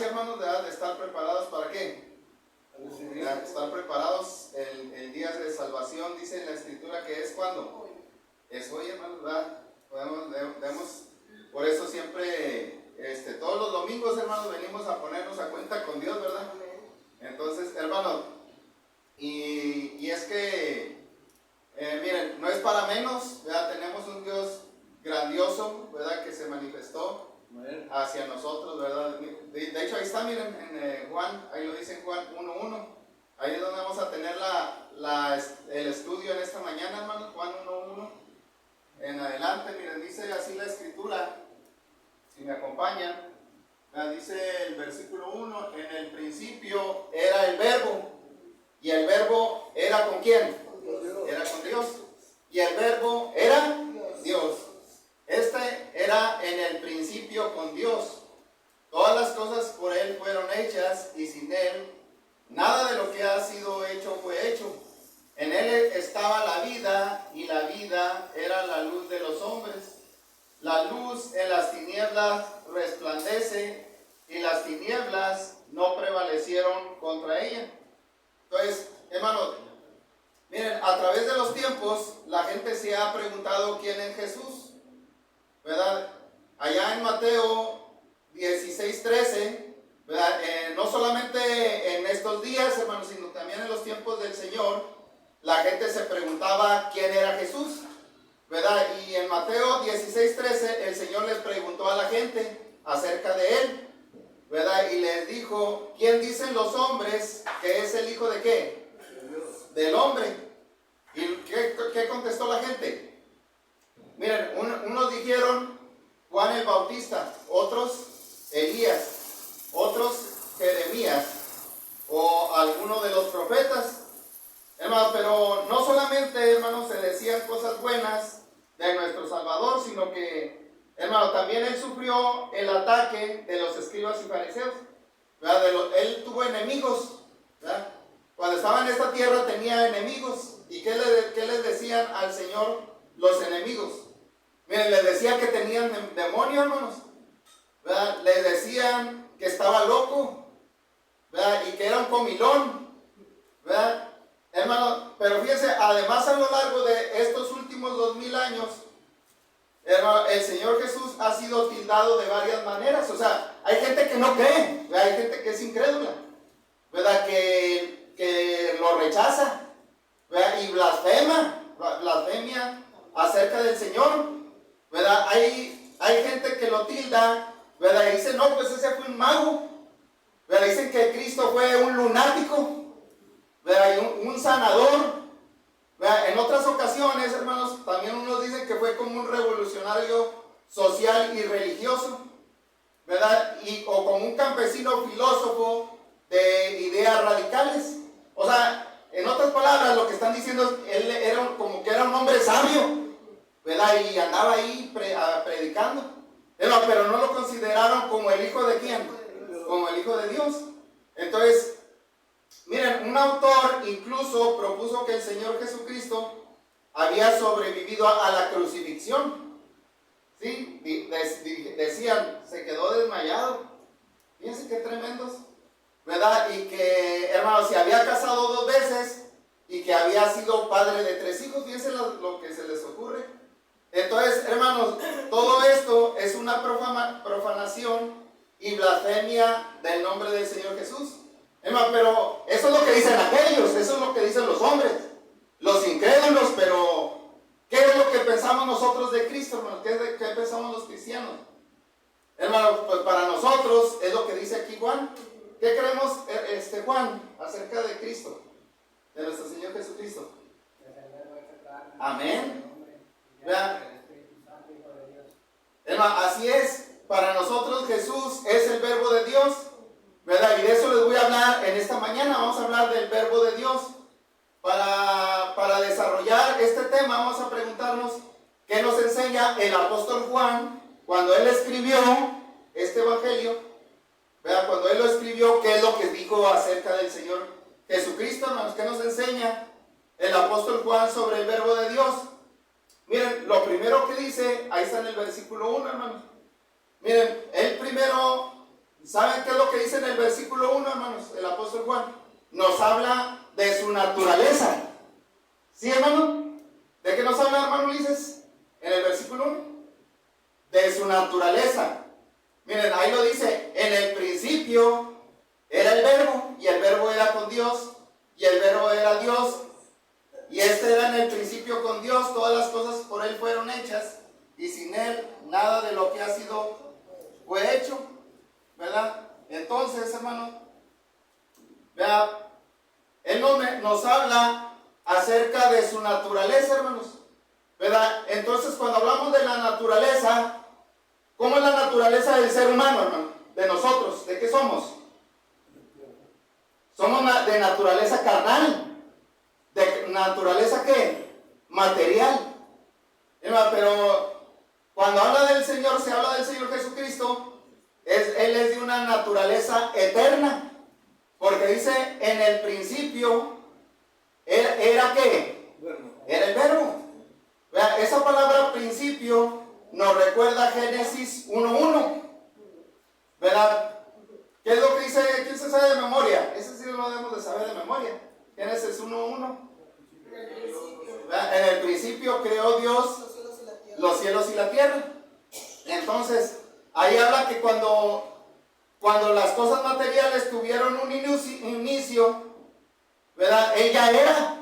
importancia, hermanos, de estar preparados ¿para qué? Estar preparados el día de salvación, dice en la Escritura que es cuando es hoy, hermanos, ¿verdad? Por eso siempre, todos los domingos, hermanos, venimos a ponernos a cuenta con Dios, ¿verdad? Entonces, hermanos, y es que, miren, no es para menos, ¿verdad? Tenemos un Dios grandioso, ¿verdad? Que se manifestó hacia nosotros, ¿verdad? De hecho, ahí está, miren, en Juan, ahí lo dice en Juan 1:1. Ahí es donde vamos a tener el estudio en esta mañana, hermanos, Juan 1:1. En adelante, miren, dice así la Escritura, si me acompañan, dice el versículo 1, en el principio era el Verbo, y el Verbo era ¿con quién? Era con Dios, y el Verbo era Dios. Era en el principio con Dios. Todas las cosas por Él fueron hechas, y sin Él nada de lo que ha sido hecho fue hecho. En Él estaba la vida, y la vida era la luz de los hombres. La luz en las tinieblas resplandece, y las tinieblas no prevalecieron contra ella. Entonces, hermanos, miren, a través de los tiempos, la gente se ha preguntado quién es Jesús, ¿verdad? Allá en Mateo 16:13, ¿verdad? No solamente en estos días, hermanos, sino también en los tiempos del Señor, la gente se preguntaba quién era Jesús, ¿verdad? Y en Mateo 16:13, el Señor les preguntó a la gente acerca de Él, ¿verdad? Y les dijo, ¿quién dicen los hombres que es el Hijo de qué? Del hombre. ¿Y qué contestó la gente? Miren, unos dijeron Juan el Bautista, otros Elías, otros Jeremías o alguno de los profetas. Hermanos, pero no solamente, hermanos, se decían cosas buenas de nuestro Salvador, sino que, hermano, también Él sufrió el ataque de los escribas y fariseos, ¿verdad? Él tuvo enemigos, ¿verdad? Cuando estaba en esta tierra tenía enemigos. ¿Y qué les decían al Señor los enemigos? Miren, les decía que tenían demonio, hermanos, ¿verdad? Les decían que estaba loco, ¿verdad? Y que era un comilón, ¿verdad? Hermano, pero fíjense, además a lo largo de estos últimos 2000 años, hermano, el Señor Jesús ha sido tildado de varias maneras. O sea, hay gente que no cree, ¿verdad? Hay gente que es incrédula, ¿verdad? Que lo rechaza, ¿verdad? Y blasfemia acerca del Señor, ¿verdad? Hay gente que lo tilda, ¿verdad? Y dice, no, pues ese fue un mago, ¿verdad? Dicen que Cristo fue un lunático, ¿verdad? Y un sanador, ¿verdad? En otras ocasiones, hermanos, también unos dicen que fue como un revolucionario social y religioso, ¿verdad? O como un campesino filósofo de ideas radicales. O sea, en otras palabras, lo que están diciendo, él era como que era un hombre sabio, ¿verdad? Y andaba ahí predicando, pero no lo consideraron como el hijo de ¿quién? Como el hijo de Dios. Entonces, miren, un autor incluso propuso que el Señor Jesucristo había sobrevivido a la crucifixión, ¿sí? Decían, se quedó desmayado. Fíjense qué tremendos, ¿verdad? Y que, hermanos, se había casado 2 veces y que había sido padre de 3 hijos. Fíjense lo que se les ocurre. Entonces, hermanos, todo esto es una profanación y blasfemia del nombre del Señor Jesús. Hermano, pero eso es lo que dicen aquellos, eso es lo que dicen los hombres, los incrédulos. Pero ¿qué es lo que pensamos nosotros de Cristo, hermano? ¿Qué pensamos los cristianos? Hermano, pues para nosotros es lo que dice aquí Juan. ¿Qué creemos, Juan, acerca de Cristo, de nuestro Señor Jesucristo? Amén. Vean, hermano, así es. Para nosotros Jesús es el Verbo de Dios, ¿verdad? Y de eso les voy a hablar en esta mañana. Vamos a hablar del Verbo de Dios. Para desarrollar este tema vamos a preguntarnos qué nos enseña el apóstol Juan cuando él escribió este evangelio, ¿verdad? Cuando él lo escribió, qué es lo que dijo acerca del Señor Jesucristo, hermanos. ¿Qué nos enseña el apóstol Juan sobre el Verbo de Dios? Miren, lo primero que dice, ahí está en el versículo 1, hermanos. Miren, él primero ¿saben qué es lo que dice en el versículo 1, hermanos? El apóstol Juan nos habla de su naturaleza. ¿Sí, hermano? ¿De qué nos habla, hermano Ulises? En el versículo 1. De su naturaleza. Miren, ahí lo dice, en el principio era el verbo, y el verbo era con Dios, y el verbo era Dios, y este era en el principio con Dios, todas las cosas por él fueron hechas, y sin él nada de lo que ha sido fue hecho, ¿verdad? Entonces, hermano, vea, él nos habla acerca de su naturaleza, hermanos, ¿verdad? Entonces, cuando hablamos de la naturaleza, ¿cómo es la naturaleza del ser humano, hermano? De nosotros, ¿de qué somos? Somos de naturaleza carnal. ¿De naturaleza qué? Material. Pero cuando habla del Señor, se habla del Señor Jesucristo, Él es de una naturaleza eterna. Porque dice, en el principio, ¿era qué? Era el verbo. Vea, esa palabra principio nos recuerda Génesis 1:1. ¿Verdad? ¿Qué es lo que dice? ¿Quién se sabe de memoria? Ese sí lo debemos de saber de memoria. Génesis 1:1. En el principio creó Dios los cielos y la tierra. Entonces, ahí habla que cuando las cosas materiales tuvieron un inicio, ¿verdad? Él ya era.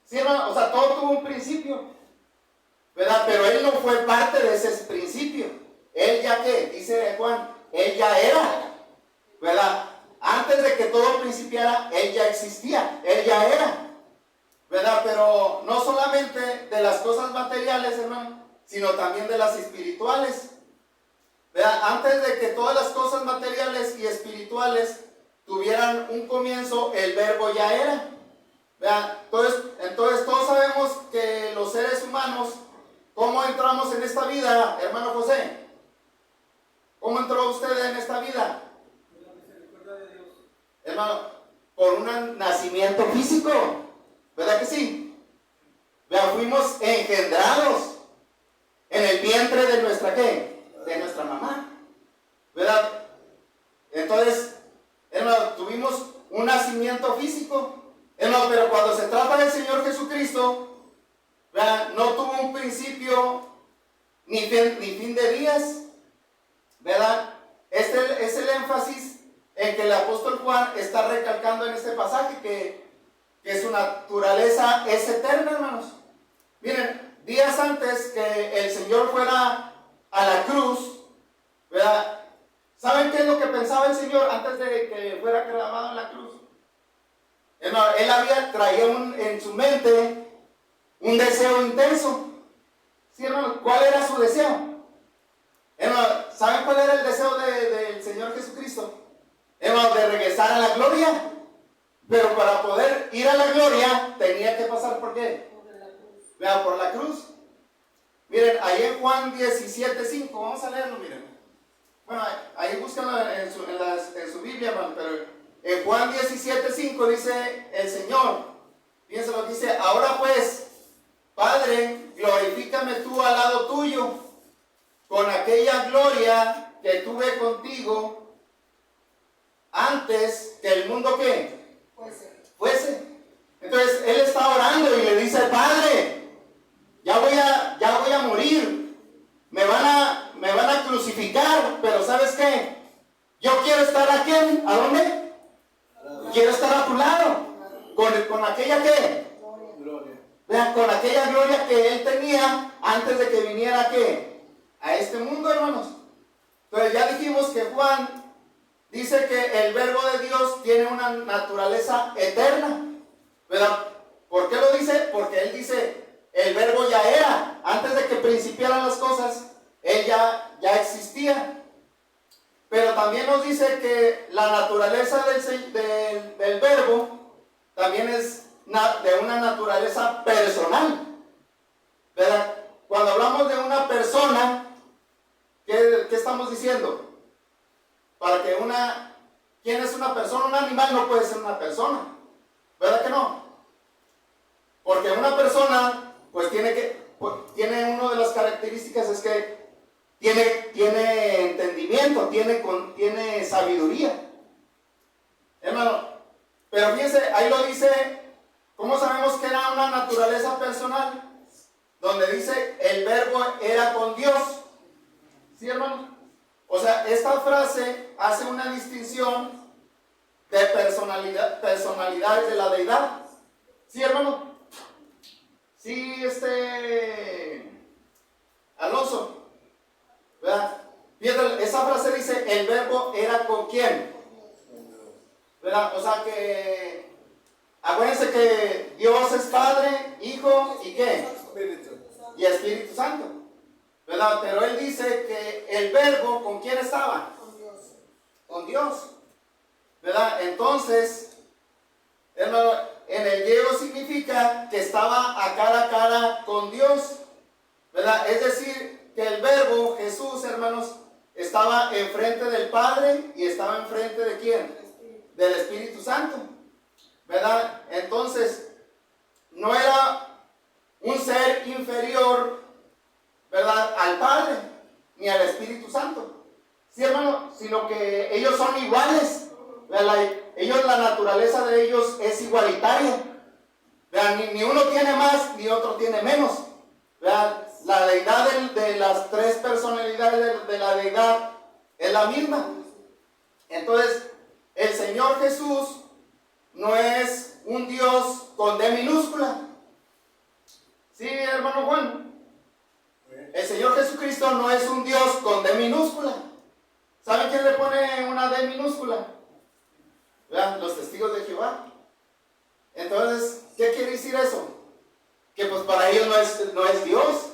¿Sí, hermano? O sea, todo tuvo un principio, ¿verdad? Pero él no fue parte de ese principio. Él ya que, dice Juan, él ya era, ¿verdad? Antes de que todo principiara, él ya existía, él ya era, ¿verdad? Pero no solamente de las cosas materiales, hermano, sino también de las espirituales, ¿verdad? Antes de que todas las cosas materiales y espirituales tuvieran un comienzo, el verbo ya era, ¿verdad? Entonces todos sabemos que los seres humanos, ¿cómo entramos en esta vida, hermano José? ¿Cómo entró usted en esta vida? Por la misericordia de Dios. Hermano, por un nacimiento físico, ¿verdad que sí? ¿Verdad? Fuimos engendrados en el vientre de nuestra ¿qué? De nuestra mamá, ¿verdad? Entonces, hermano, tuvimos un nacimiento físico, hermano, pero cuando se trata del Señor Jesucristo, ¿verdad? No tuvo un principio ni fin de días, ¿verdad? Este es el énfasis en que el apóstol Juan está recalcando en este pasaje, que su naturaleza es eterna, hermanos. Miren, días antes que el Señor fuera a la cruz, ¿verdad? ¿Saben qué es lo que pensaba el Señor antes de que fuera clavado en la cruz? Hermano, él traía en su mente un deseo intenso. ¿Sí, hermano? ¿Cuál era su deseo? Hermano, ¿saben cuál era el deseo del Señor Jesucristo? Hermano, de regresar a la gloria. Pero para poder ir a la gloria tenía que pasar ¿por qué? Vean, por la cruz. Miren, ahí en Juan 17:5, vamos a leerlo, miren. Bueno, ahí búscanlo en su Biblia, hermano, pero en Juan 17:5 dice el Señor, fíjense lo que dice, ahora pues, Padre, glorifícame tú al lado tuyo, con aquella gloria que tuve contigo antes que el mundo ¿qué? Fuese. Entonces él está orando y le dice, Padre, ya voy a morir, me van a crucificar, pero ¿sabes qué? Yo quiero estar aquí, ¿a dónde? Quiero estar a tu lado, con aquella ¿qué? Gloria. Vean, con aquella gloria que él tenía antes de que viniera ¿qué? A este mundo, hermanos. Entonces ya dijimos que Juan dice que el verbo de Dios tiene una naturaleza eterna, ¿verdad? ¿Por qué lo dice? Porque él dice, el verbo ya era, antes de que principiaran las cosas, él ya existía. Pero también nos dice que la naturaleza del verbo también es de una naturaleza personal, ¿verdad? Cuando hablamos de una persona, ¿qué estamos diciendo? ¿Quién es una persona? Un animal no puede ser una persona, ¿verdad que no? Porque una persona, pues tiene una de las características es que tiene entendimiento, tiene sabiduría. Hermano, pero fíjense, ahí lo dice, ¿cómo sabemos que era una naturaleza personal? Donde dice, el verbo era con Dios. ¿Sí, hermano? O sea, esta frase hace una distinción de personalidades de la deidad. ¿Sí, hermano? Sí, Alonso, ¿verdad? Fíjate, esa frase dice, el verbo era con quién, ¿verdad? O sea que, acuérdense que Dios es Padre, Hijo y ¿qué? Y Espíritu Santo, ¿verdad? Pero él dice que el verbo, ¿con quién estaba? Con Dios, ¿verdad? Entonces, hermano, en el griego significa que estaba a cara con Dios, ¿verdad? Es decir, que el verbo, Jesús, hermanos, estaba enfrente del Padre y estaba enfrente de ¿quién? Del Espíritu Santo, ¿verdad? Entonces, no era un ser inferior, ¿verdad?, al Padre ni al Espíritu Santo. Sí, hermano, sino que ellos son iguales, ¿verdad? La naturaleza de ellos es igualitaria, ¿verdad? Ni uno tiene más ni otro tiene menos, ¿verdad? La deidad de las tres personalidades de la deidad es la misma. Entonces, el Señor Jesús no es un Dios con D minúscula. ¿Sí, hermano Juan? El Señor Jesucristo no es un Dios con D minúscula. ¿Saben quién le pone una D minúscula? ¿Verdad? Los testigos de Jehová. Entonces, ¿qué quiere decir eso? Que pues para ellos no es Dios.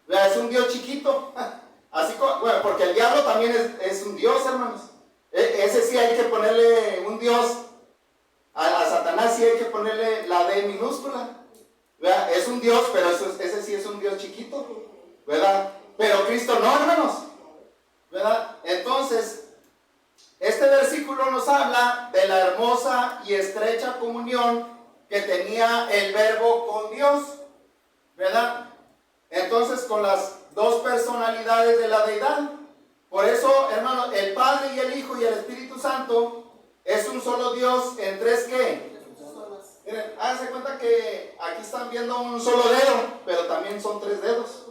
¿Verdad? Es un Dios chiquito. Así como, bueno, porque el diablo también es un Dios, hermanos. Ese sí hay que ponerle un Dios. A Satanás sí hay que ponerle la D minúscula. ¿Verdad? Es un Dios, pero ese sí es un Dios chiquito, ¿verdad? Pero Cristo no, hermanos, ¿verdad? Entonces, este versículo nos habla de la hermosa y estrecha comunión que tenía el Verbo con Dios, ¿verdad? Entonces, con las dos personalidades de la deidad. Por eso, hermanos, el Padre y el Hijo y el Espíritu Santo es un solo Dios en tres ¿qué? Miren, háganse cuenta que aquí están viendo un solo dedo, pero también son tres dedos.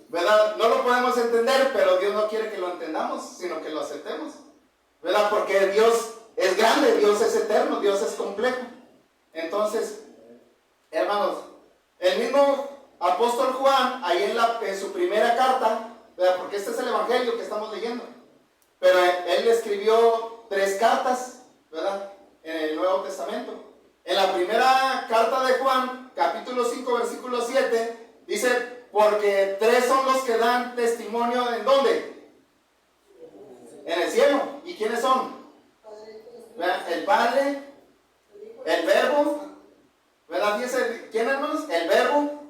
¿Verdad? No lo podemos entender, pero Dios no quiere que lo entendamos, sino que lo aceptemos. ¿Verdad? Porque Dios es grande, Dios es eterno, Dios es complejo. Entonces, hermanos, el mismo apóstol Juan, ahí en su primera carta, ¿verdad? Porque este es el evangelio que estamos leyendo, pero él escribió 3 cartas, ¿verdad?, en el Nuevo Testamento. En la primera carta de Juan, capítulo 5, versículo 7, dice, porque 3 son los que dan testimonio, ¿en dónde? En el cielo. ¿Y quiénes son? ¿Verdad? El Padre, el Verbo, ¿verdad? Fíjense, ¿quién, hermanos? El Verbo,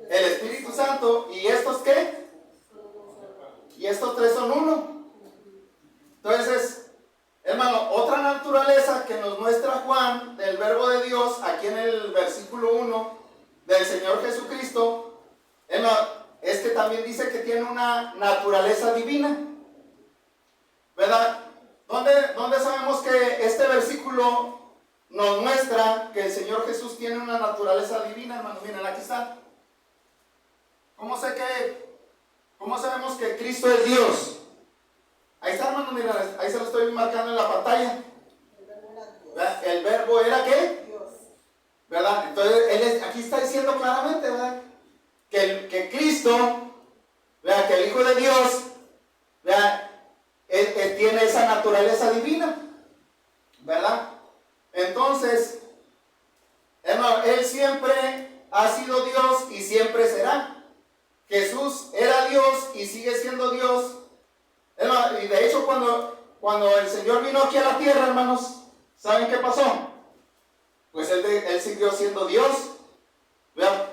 el Espíritu Santo, ¿y estos qué? Y estos 3 son uno. Entonces, hermano, otra naturaleza que nos muestra Juan del Verbo de Dios, aquí en el versículo 1 del Señor Jesucristo, hermano, es que también dice que tiene una naturaleza divina, ¿verdad? ¿Dónde sabemos que este versículo nos muestra que el Señor Jesús tiene una naturaleza divina, hermano? Miren, aquí está. ¿Cómo sabemos que Cristo es Dios? Ahí está, hermano, miren, ahí se lo estoy marcando en la pantalla. ¿Verdad? El verbo era ¿qué? Dios. ¿Verdad? Entonces, aquí está diciendo claramente, ¿verdad?, que Cristo, ¿verdad?, que el Hijo de Dios, ¿verdad?, él tiene esa naturaleza divina, ¿verdad? Entonces, hermano, Él siempre ha sido Dios y siempre será. Jesús era Dios y sigue siendo Dios. Y de hecho, cuando el Señor vino aquí a la tierra, hermanos, ¿saben qué pasó? Pues Él siguió siendo Dios. ¿Verdad?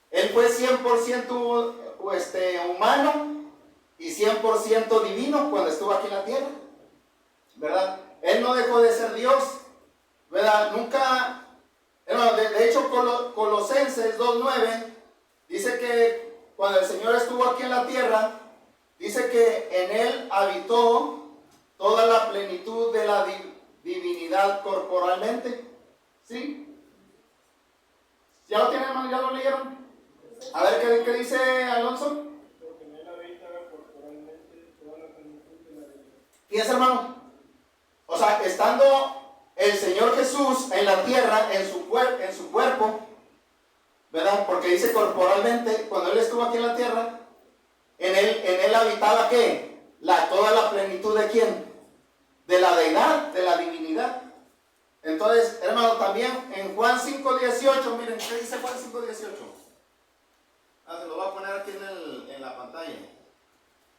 Él fue 100% humano y 100% divino cuando estuvo aquí en la tierra, ¿verdad? Él no dejó de ser Dios, ¿verdad? Nunca, de hecho, Colosenses 2:9 dice que cuando el Señor estuvo aquí en la tierra, dice que en él habitó toda la plenitud de la divinidad corporalmente. ¿Sí? ¿Ya lo tienen, hermano? ¿Ya lo leyeron? A ver, ¿qué dice Alonso? Porque en él habita corporalmente toda la plenitud de la divinidad. Fíjense, hermano. O sea, estando el Señor Jesús en la tierra, en su cuerpo, ¿verdad? Porque dice corporalmente, cuando Él estuvo aquí en la tierra, en él habitaba, ¿qué? Toda la plenitud ¿de quién? De la deidad, de la divinidad. Entonces, hermano, también en Juan 5:18, miren, ¿qué dice Juan 5:18? Se lo voy a poner aquí en la pantalla.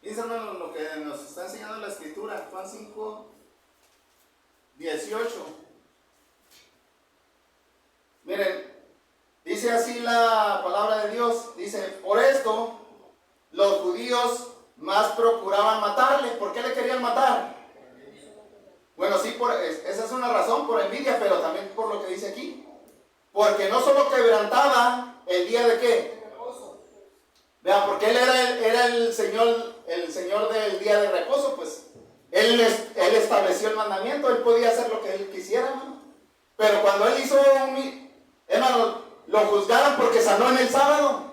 Dice, hermano, lo que nos está enseñando la Escritura, Juan 5:18. Miren, dice así la palabra de Dios, dice, por esto los judíos más procuraban matarle. ¿Por qué le querían matar? Bueno, sí, esa es una razón, por envidia, pero también por lo que dice aquí. Porque no solo quebrantaba el día de qué. Vean, porque él era el señor del día de reposo, pues. Él estableció el mandamiento, él podía hacer lo que él quisiera, hermano. Pero cuando él hizo hermano, lo juzgaron porque sanó en el sábado,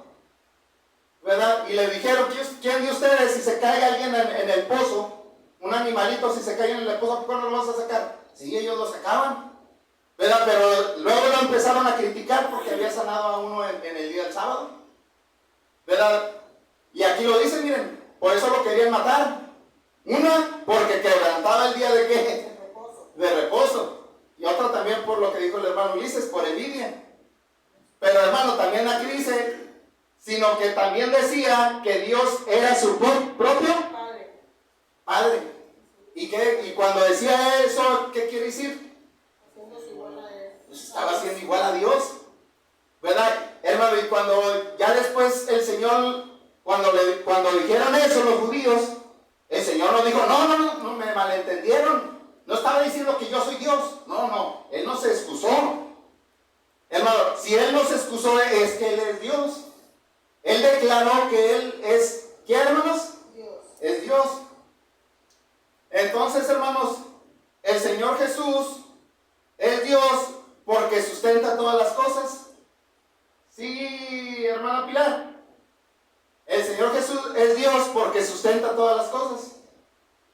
¿verdad? Y le dijeron, ¿quién de ustedes, si se cae alguien en el pozo, un animalito, si se cae en el pozo, ¿por qué no lo vas a sacar? Sí, ellos lo sacaban, ¿verdad? Pero luego lo empezaron a criticar porque había sanado a uno en el día del sábado, ¿verdad? Y aquí lo dicen, miren, por eso lo querían matar. Una, porque quebrantaba el día de qué? De reposo. Y otra también por lo que dijo el hermano Ulises, por envidia. Pero hermano, también aquí dice, sino que también decía que Dios era su propio Padre. Y cuando decía eso, ¿qué quiere decir? Pues estaba haciendo igual a Dios, ¿verdad? Hermano, y cuando ya después el Señor, cuando dijeron eso los judíos, el Señor nos dijo, no, me malentendieron. No estaba diciendo que yo soy Dios. No, Él no se excusó. Hermano, si Él no se excusó es que Él es Dios. Él declaró que Él es, ¿qué, hermanos? Dios. Es Dios. Entonces, hermanos, el Señor Jesús es Dios porque sustenta todas las cosas. Sí, hermana Pilar. El Señor Jesús es Dios porque sustenta todas las cosas.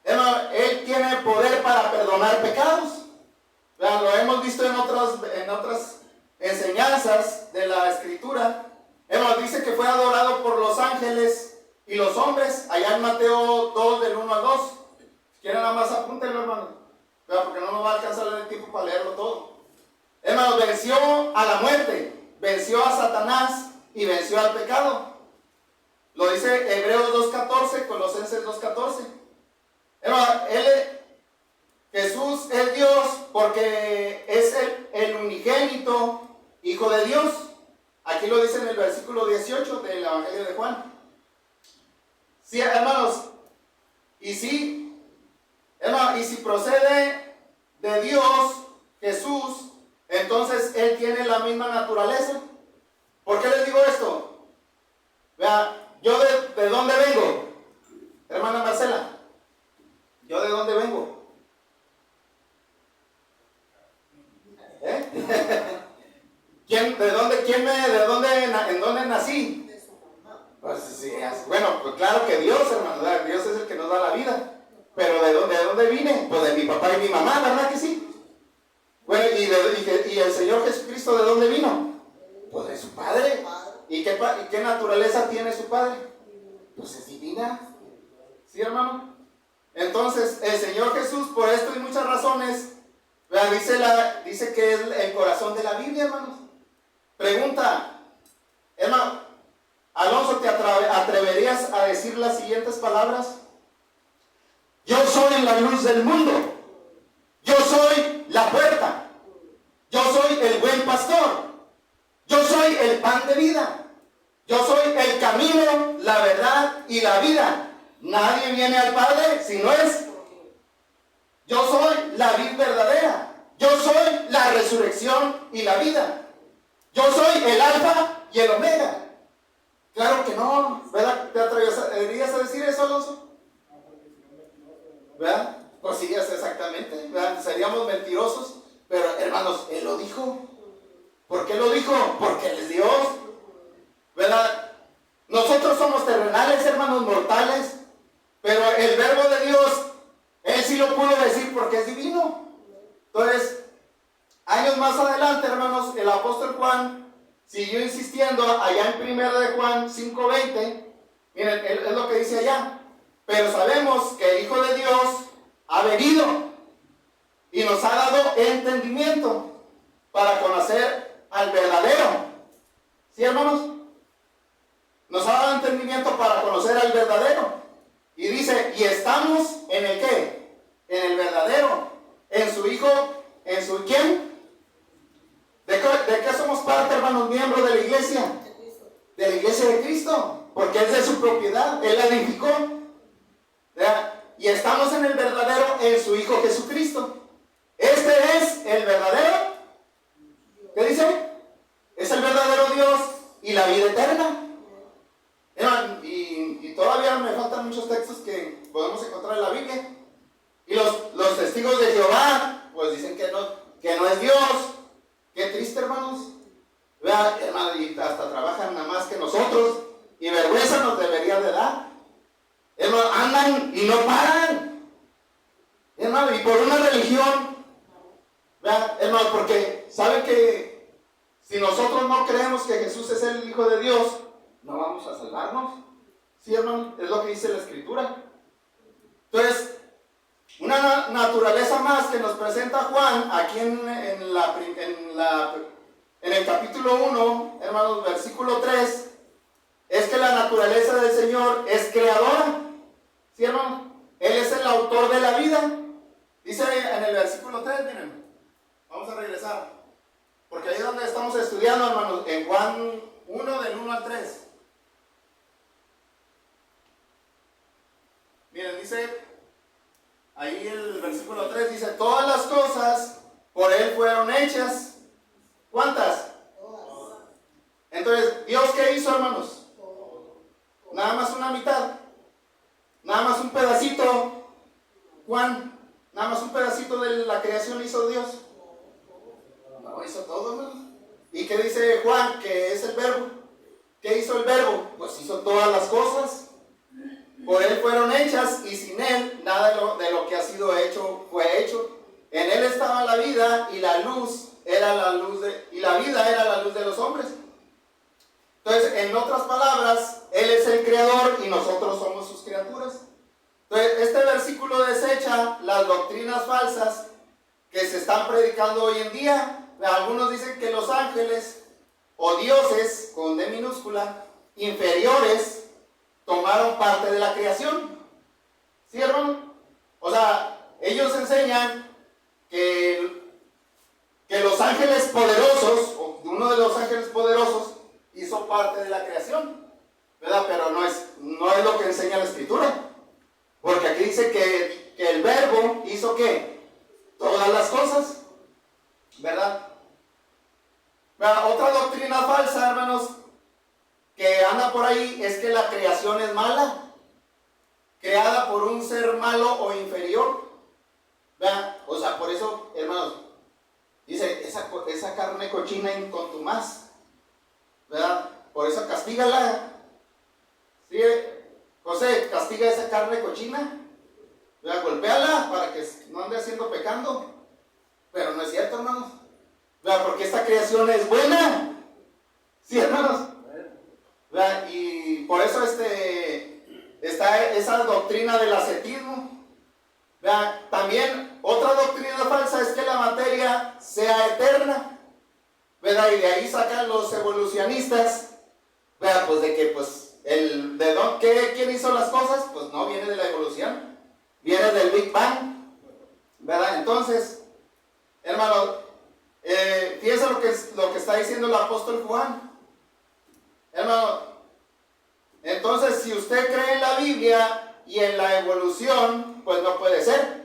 Hermano, Él tiene poder para perdonar pecados. Vean, lo hemos visto en otras enseñanzas de la Escritura. Hermano, dice que fue adorado por los ángeles y los hombres, allá en Mateo 2, del 1 al 2. Si quieren nada más apúntenlo, hermano. Vean, porque no nos va a alcanzar el tiempo para leerlo todo. Hermano, venció a la muerte, venció a Satanás y venció al pecado. Lo dice Hebreos 2.14, Colosenses 2.14. Hermano, Jesús es Dios porque es el unigénito Hijo de Dios. Aquí lo dice en el versículo 18 del Evangelio de Juan. Sí, hermanos, y si procede de Dios, Jesús, entonces Él tiene la misma naturaleza. ¿Por qué les digo esto? Vea, yo de dónde vengo, hermana Marcela. ¿Yo de dónde vengo? ¿En dónde nací? Pues sí, bueno, pues claro que Dios, hermano, Dios es el que nos da la vida. Pero ¿de dónde vine? Pues de mi papá y mi mamá, ¿verdad que sí? Bueno, ¿y el Señor Jesucristo de dónde vino? Pues de su Padre. ¿Y qué naturaleza tiene su Padre? Pues es divina. ¿Sí, hermano? Entonces, el Señor Jesús, por esto y muchas razones, dice que es el corazón de la Biblia, hermanos. Pregunta, hermano, Alonso, ¿te atreverías a decir las siguientes palabras? Yo soy la luz del mundo. Yo soy la puerta. Yo soy el buen pastor. Yo soy el pan de vida. Yo soy el camino, la verdad y la vida. Nadie viene al Padre si no es. Yo soy la vid verdadera. Yo soy la resurrección y la vida. Yo soy el alfa y el omega. Claro que no, ¿verdad? ¿Te atreverías a decir eso, Alonso? ¿Verdad? Pues sí, es exactamente, ¿verdad? Seríamos mentirosos, pero hermanos, Él lo dijo. ¿Por qué lo dijo? Porque Él es Dios, ¿verdad? Nosotros somos terrenales, hermanos, mortales, pero el verbo de Dios, Él sí lo pudo decir porque es divino. Entonces, años más adelante, hermanos, el apóstol Juan siguió insistiendo allá en 1 de Juan 5:20. Miren, es lo que dice allá. Pero sabemos que el Hijo de Dios ha venido y nos ha dado entendimiento para conocer al verdadero. ¿Sí, hermanos? Nos ha dado entendimiento para conocer al verdadero. Y dice, y estamos en el ¿qué? En el verdadero, en su Hijo, en su ¿quién? ¿De qué somos parte, hermanos, miembros de la iglesia? De la iglesia de Cristo, porque es de su propiedad, Él la edificó. ¿Verdad? Y estamos en el verdadero, en su Hijo Jesucristo. Este es el verdadero. ¿Qué dice? Es el verdadero Dios y la vida eterna. Y todavía me faltan muchos textos que podemos encontrar en la Biblia. Y los testigos de Jehová, pues dicen que no es Dios. Qué triste, hermanos. Vean, hermanos, y hasta trabajan nada más que nosotros. Y vergüenza nos debería de dar. Hermanos, andan y no paran. Hermano, y por una religión. Vean, hermano, porque saben que si nosotros no creemos que Jesús es el Hijo de Dios, no vamos a salvarnos. Sí, hermano, es lo que dice la Escritura. Entonces, una naturaleza más que nos presenta Juan aquí en el capítulo 1, hermanos, versículo 3, es que la naturaleza del Señor es creadora. ¿Sí, hermano? Él es el autor de la vida. Dice en el versículo 3, miren, vamos a regresar, porque ahí es donde estamos estudiando, hermanos, en Juan 1, del 1 al 3. Miren, dice, ahí el versículo 3 dice, todas las cosas por Él fueron hechas. ¿Cuántas? Todas. Entonces, ¿Dios qué hizo, hermanos? Nada más una mitad. Nada más un pedacito. Juan, nada más un pedacito de la creación hizo Dios. No, hizo todo, hermanos. ¿Y qué dice Juan? Que es el verbo. ¿Qué hizo el verbo? Pues hizo todas las cosas. Por Él fueron hechas y sin Él nada de lo que ha sido hecho fue hecho. En Él estaba la vida y la luz era la luz y la vida era la luz de los hombres. Entonces, en otras palabras, Él es el creador y nosotros somos sus criaturas. Entonces, este versículo desecha las doctrinas falsas que se están predicando hoy en día. Algunos dicen que los ángeles o dioses, con D minúscula, inferiores, tomaron parte de la creación. ¿Sí, hermano? O sea, ellos enseñan que los ángeles poderosos, o uno de los ángeles poderosos, hizo parte de la creación, ¿verdad? Pero no es lo que enseña la Escritura. Porque aquí dice que el verbo hizo ¿qué? Todas las cosas, ¿verdad? Otra doctrina falsa, hermanos, que anda por ahí es que la creación es mala, creada por un ser malo o inferior. Vean, o sea, por eso, hermanos, dice, esa carne cochina en contumaz, ¿verdad? Por eso castígala. ¿Sí? José, castiga esa carne cochina, ¿verdad? Golpéala para que no ande haciendo pecando. Pero no es cierto, hermanos, ¿verdad? Porque esta creación es buena. ¿Sí, hermanos? ¿Verdad? Y por eso está esa doctrina del ascetismo. ¿Verdad? También otra doctrina falsa es que la materia sea eterna, ¿verdad? Y de ahí sacan los evolucionistas, ¿verdad? Pues de que ¿quién hizo las cosas? Pues no viene de la evolución, viene del Big Bang, ¿verdad? Entonces, hermano, fíjense lo que está diciendo el apóstol Juan. Hermano, entonces si usted cree en la Biblia y en la evolución, pues no puede ser.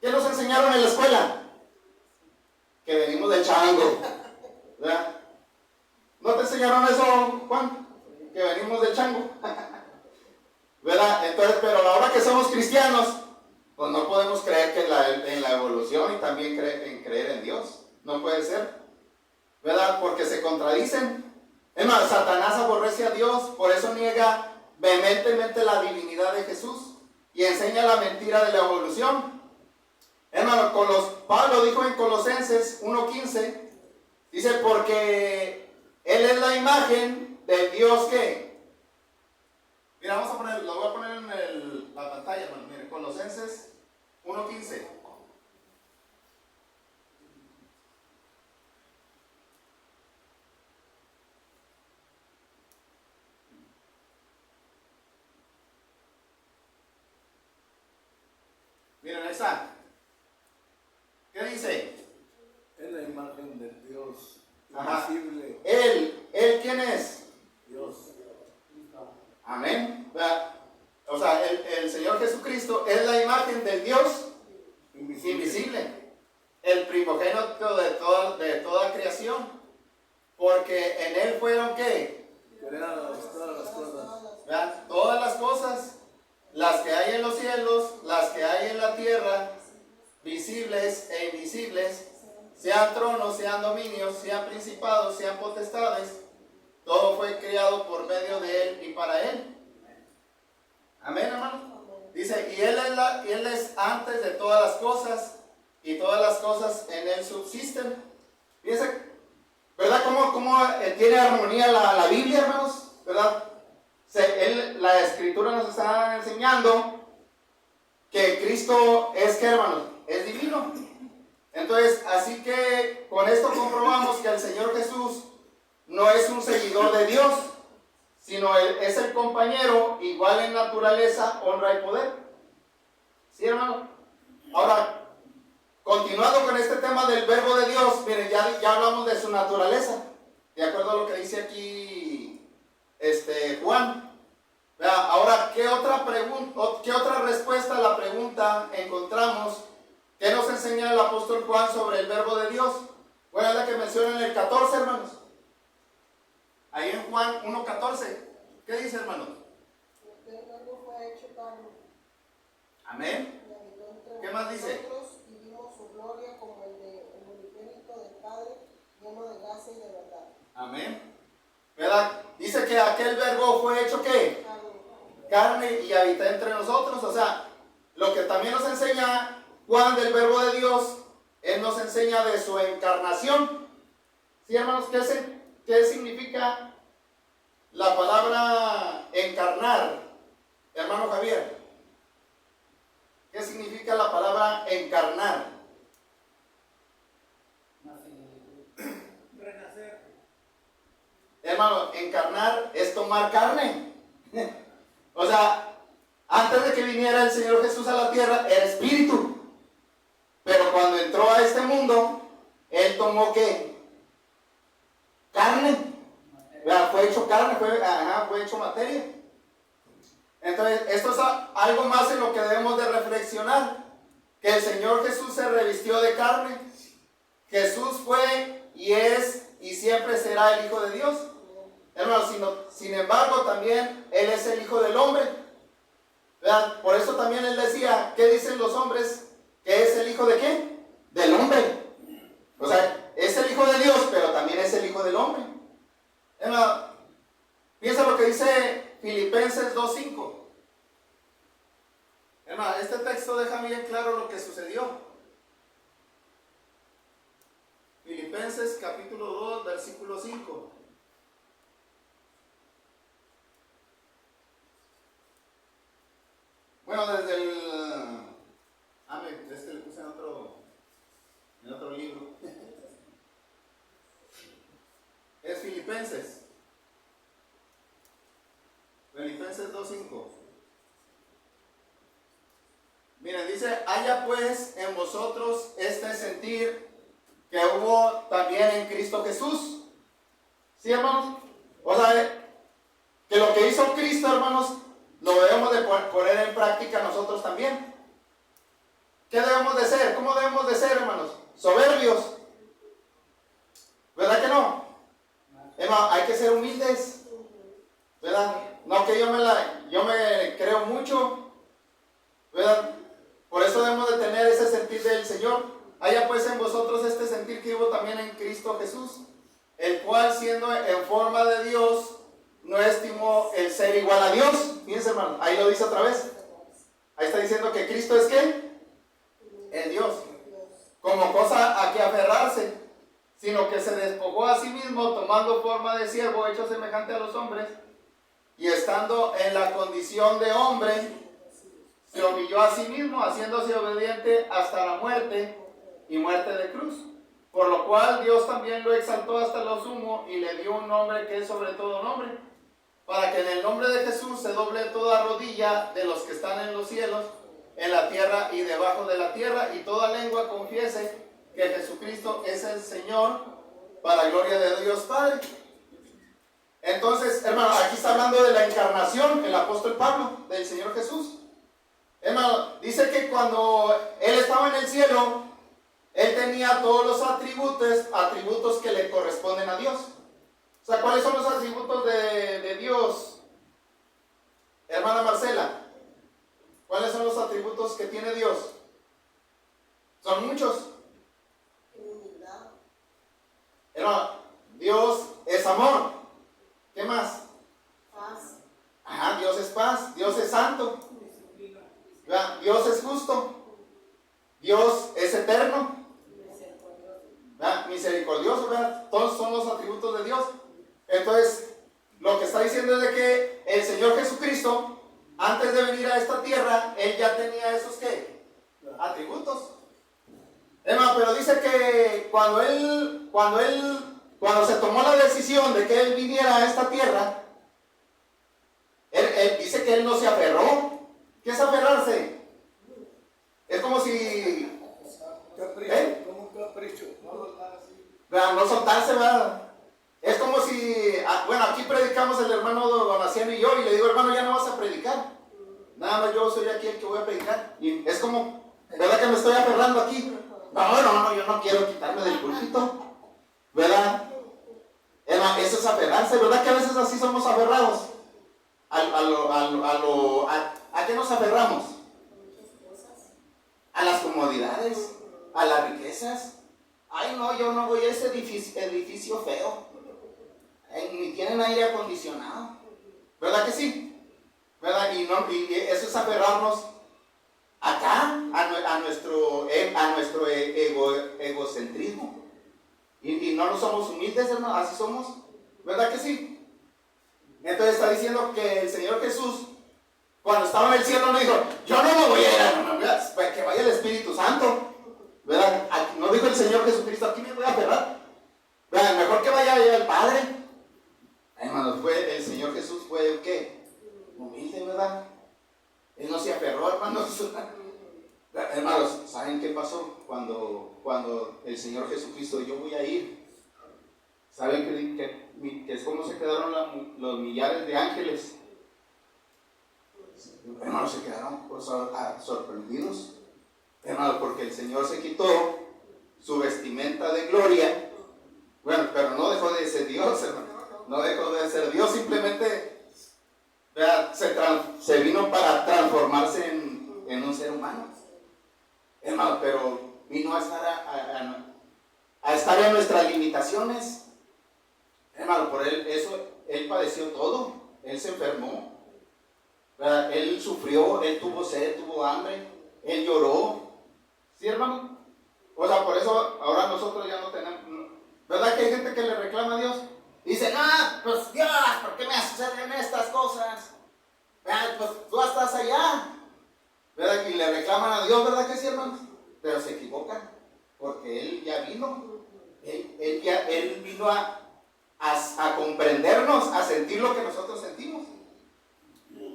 ¿Qué nos enseñaron en la escuela? Que venimos del chango, ¿verdad? ¿No te enseñaron eso, Juan? Pues no podemos creer que en la evolución y también creer en Dios. No puede ser, ¿verdad? Porque se contradicen. Es más, Satanás aborrece a Dios, por eso niega vehementemente la divinidad de Jesús y enseña la mentira de la evolución. Hermano, Pablo dijo en Colosenses 1:15, dice, porque Él es la imagen del Dios que... Mira, lo voy a poner en la pantalla, hermano. Mire, Colosenses 1:15. Miren, ahí está. ¿Qué dice? Es la imagen del Dios invisible. ¿Él quién es? Dios. Amén. O sea, el Señor Jesucristo es la imagen del Dios invisible. El primogénito de toda creación. Porque en Él fueron, ¿qué? Creadas todas las cosas. ¿Vean? Todas las cosas. Las que hay en los cielos, las que hay en la tierra, visibles e invisibles, sean tronos, sean dominios, sean principados, sean potestades, todo fue creado por medio de Él y para Él. Amén, hermano. Dice, y Él es antes de todas las cosas, y todas las cosas en Él subsisten. Fíjense, ¿verdad? ¿Cómo tiene armonía la Biblia, hermanos? ¿Verdad? La Escritura nos está enseñando que Cristo es, ¿qué, hermanos? Es divino. Entonces, así que con esto comprobamos que el Señor Jesús no es un seguidor de Dios, sino es el compañero igual en naturaleza, honra y poder. ¿Sí, hermano? Ahora, continuando con este tema del verbo de Dios, miren, ya hablamos de su naturaleza, de acuerdo a lo que dice aquí Juan. Ahora, ¿qué otra respuesta a la pregunta encontramos? ¿Qué nos enseña el apóstol Juan sobre el verbo de Dios? Bueno, es la que menciona en el 14, hermanos. Ahí en Juan 1:14. ¿Qué dice, hermanos? El verbo fue hecho carne. Amén. ¿Qué más dice? Nosotros vivimos su gloria como el unigénito del Padre, lleno de gracia y de verdad. Amén. ¿Verdad? Dice que aquel verbo fue hecho, ¿qué? Carne y habita entre nosotros. O sea, lo que también nos enseña Juan del verbo de Dios, Él nos enseña de su encarnación. ¿Sí, hermanos? ¿Qué significa la palabra encarnar? Hermano Javier, ¿qué significa la palabra encarnar? Renacer. Hermano, encarnar es tomar carne. O sea, antes de que viniera el Señor Jesús a la tierra, era espíritu. Pero cuando entró a este mundo, Él tomó ¿qué? Carne. Fue hecho carne, fue hecho materia. Entonces, esto es algo más en lo que debemos de reflexionar. Que el Señor Jesús se revistió de carne. Jesús fue y es y siempre será el Hijo de Dios. Hermanos, sin embargo, también Él es el Hijo del hombre. ¿Verdad? Por eso también Él decía, ¿qué dicen los hombres? ¿Que es el Hijo de qué? Del hombre. O sea, es el Hijo de Dios, pero también es el Hijo del hombre. Hermano, piensa lo que dice Filipenses 2:5. Hermano, este texto deja bien claro lo que sucedió. Filipenses capítulo 2, versículo 5. Bueno, desde el... es que le puse en otro libro. Es Filipenses 2:5. Miren, dice, haya pues en vosotros este sentir que hubo también en Cristo Jesús. ¿Sí, hermanos? O sea, que lo que hizo Cristo, hermanos, lo debemos de poner en práctica nosotros también. ¿Qué debemos de ser? ¿Cómo debemos de ser, hermanos? Soberbios. ¿Verdad que no? Hermano, hay que ser humildes. ¿Verdad? No que yo me creo mucho. ¿Verdad? Por eso sentir del Señor. Haya pues en vosotros este sentir que hubo también en Cristo Jesús, el cual siendo en forma de Dios, no estimó el ser igual a Dios. Fíjense, hermano, ahí lo dice otra vez. Ahí está diciendo que Cristo es ¿qué? El Dios. Como cosa a que aferrarse, sino que se despojó a sí mismo, tomando forma de siervo, hecho semejante a los hombres, y estando en la condición de hombre, se humilló a sí mismo, haciéndose obediente hasta la muerte, y muerte de cruz. Por lo cual Dios también lo exaltó hasta lo sumo, y le dio un nombre que es sobre todo nombre, para que en el nombre de Jesús se doble toda rodilla de los que están en los cielos, en la tierra y debajo de la tierra, y toda lengua confiese que Jesucristo es el Señor, para gloria de Dios Padre. Entonces, hermano, aquí está hablando de la encarnación, el apóstol Pablo, del Señor Jesús. Hermano, dice que cuando Él estaba en el cielo, Él tenía todos los atributos que le corresponden a Dios. O sea, ¿cuáles son los atributos de Dios? Hermana Marcela, ¿cuáles son los atributos que tiene Dios? Son muchos. Hermano, Dios es amor. ¿Qué más? Paz. Ajá, Dios es paz. Dios es santo. ¿Verdad? Dios es justo. Dios es eterno. ¿Verdad? Misericordioso, ¿verdad? Todos son los atributos de Dios. Entonces, lo que está diciendo es de que el Señor Jesucristo, antes de venir a esta tierra, Él ya tenía esos ¿qué? Atributos. Hermano, pero dice que cuando se tomó la decisión de que Él viniera a esta tierra, él dice que Él no se aferró. ¿Qué es aferrarse? Es como si... Capricho, como un capricho. No soltarse, ¿verdad? Es como si... Bueno, aquí predicamos el hermano Donaciano y yo, y le digo, hermano, ya no vas a predicar. Nada más yo soy aquí el que voy a predicar. Y es como, ¿verdad que me estoy aferrando aquí? No, yo no quiero quitarme del púlpito, ¿verdad? Eso es aferrarse, ¿verdad que a veces así somos aferrados? ¿A qué nos aferramos? A las comodidades, a las riquezas. Ay, no, yo no voy a ese edificio feo. Ni tienen aire acondicionado. ¿Verdad que sí? ¿Verdad? Y eso es aferrarnos acá a nuestro egocentrismo. Y no somos humildes, hermano, así somos. ¿Verdad que sí? Entonces está diciendo que el Señor Jesús, cuando estaba en el cielo, no dijo, yo no me voy a ir a que vaya el Espíritu Santo. ¿Verdad? Aquí, no dijo el Señor Jesucristo, aquí me voy a aferrar. ¿Verdad? Mejor que vaya allá el Padre. Hermanos, el Señor Jesús fue, ¿qué? Humilde, ¿verdad? Él no se aferró, hermanos. Hermanos, ¿saben qué pasó? Cuando el Señor Jesucristo, yo voy a ir. ¿Saben que es como se quedaron los millares de ángeles? Hermanos, se quedaron sorprendidos. Hermanos, porque el Señor se quitó su vestimenta de gloria. Bueno, pero no dejó de ser Dios, hermano. No dejó de ser Dios, simplemente se vino para transformarse en un ser humano. Hermano, pero vino a estar en nuestras limitaciones. Hermano, por él padeció todo. Él se enfermó. ¿Verdad? Él sufrió, él tuvo sed, tuvo hambre, él lloró. ¿Sí, hermano? O sea, por eso ahora nosotros ya no tenemos... ¿Verdad que hay gente que le reclama a Dios? Dice, pues Dios, ¿por qué me suceden estas cosas? Pues tú estás allá. ¿Verdad? Y le reclaman a Dios, ¿verdad que sí, hermanos? Pero se equivocan, porque Él ya vino. Él vino a comprendernos, a sentir lo que nosotros sentimos.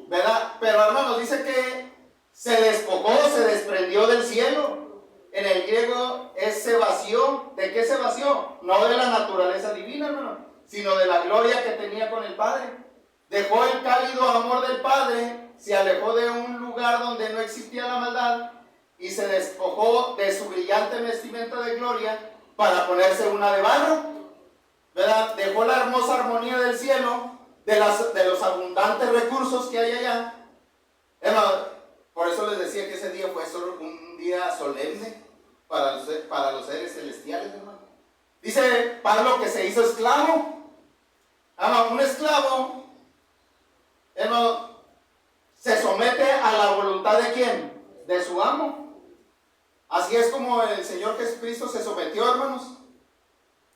¿Verdad? Pero hermanos, dice que se despojó, se desprendió del cielo. En el griego se vació. ¿De qué se vació? No de la naturaleza divina, hermano, sino de la gloria que tenía con el Padre. Dejó el cálido amor del Padre, se alejó de un lugar donde no existía la maldad y se despojó de su brillante vestimenta de gloria para ponerse una de barro. ¿Verdad? Dejó la hermosa armonía del cielo, de los abundantes recursos que hay allá. Hermano, por eso les decía que ese día fue solo un día solemne. para los seres celestiales, hermano. Dice Pablo que se hizo esclavo. Un esclavo, hermano, se somete a la voluntad ¿de quién? De su amo. Así es como el Señor Jesucristo se sometió, hermanos.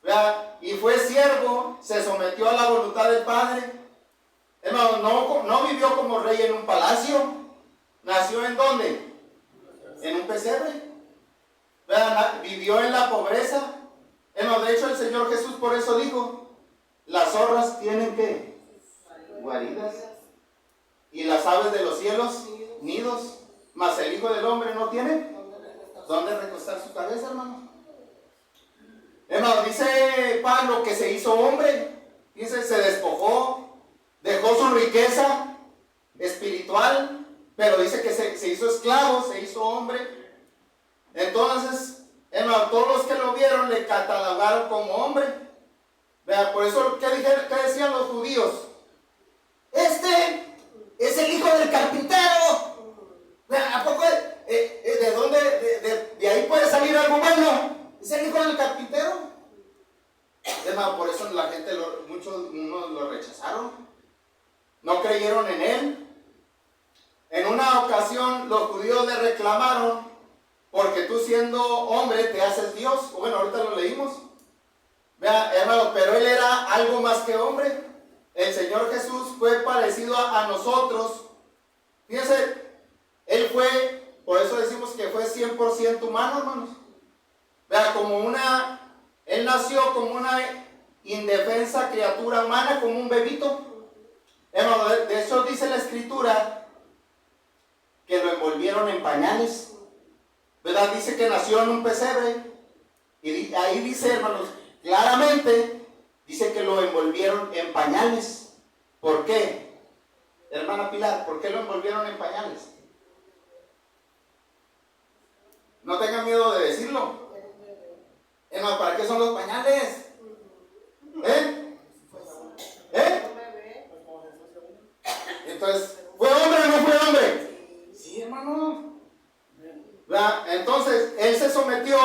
¿Verdad? Y fue siervo, se sometió a la voluntad del Padre. Hermano, no vivió como rey en un palacio. ¿Nació en dónde? En un pesebre. ¿Verdad? Vivió en la pobreza. Hermano, de hecho el Señor Jesús por eso dijo, las zorras tienen ¿qué? Guaridas. Y las aves de los cielos, nidos. Mas el Hijo del Hombre no tiene ¿dónde recostar su cabeza, hermano? Hermano, dice Pablo que se hizo hombre. Dice, se despojó, dejó su riqueza espiritual, pero dice que se hizo esclavo, se hizo hombre. Entonces, hermano, todos los que lo vieron le catalogaron como hombre. Vea, por eso, ¿qué decían los judíos? Este es el hijo del carpintero. ¿A poco de dónde? De ahí puede salir algo bueno. Es el hijo del carpintero. Hermano, por eso la gente, muchos lo rechazaron. No creyeron en él. En una ocasión los judíos le reclamaron, porque tú siendo hombre te haces Dios. Bueno, ahorita lo leímos. Vea, hermano, pero él era algo más que hombre. El Señor Jesús fue parecido a nosotros. Fíjense, él fue, por eso decimos que fue 100% humano, hermanos. Vea, él nació como una indefensa criatura humana, como un bebito. Hermano, de eso dice la Escritura, que lo envolvieron en pañales. ¿Verdad? Dice que nació en un pesebre. Y ahí dice, hermanos, claramente, dice que lo envolvieron en pañales. ¿Por qué? Hermana Pilar, ¿por qué lo envolvieron en pañales? No tengan miedo de decirlo. Hermano, ¿para qué son los pañales? Entonces, ¿fue hombre o no fue hombre? Sí, hermano. Entonces, él se sometió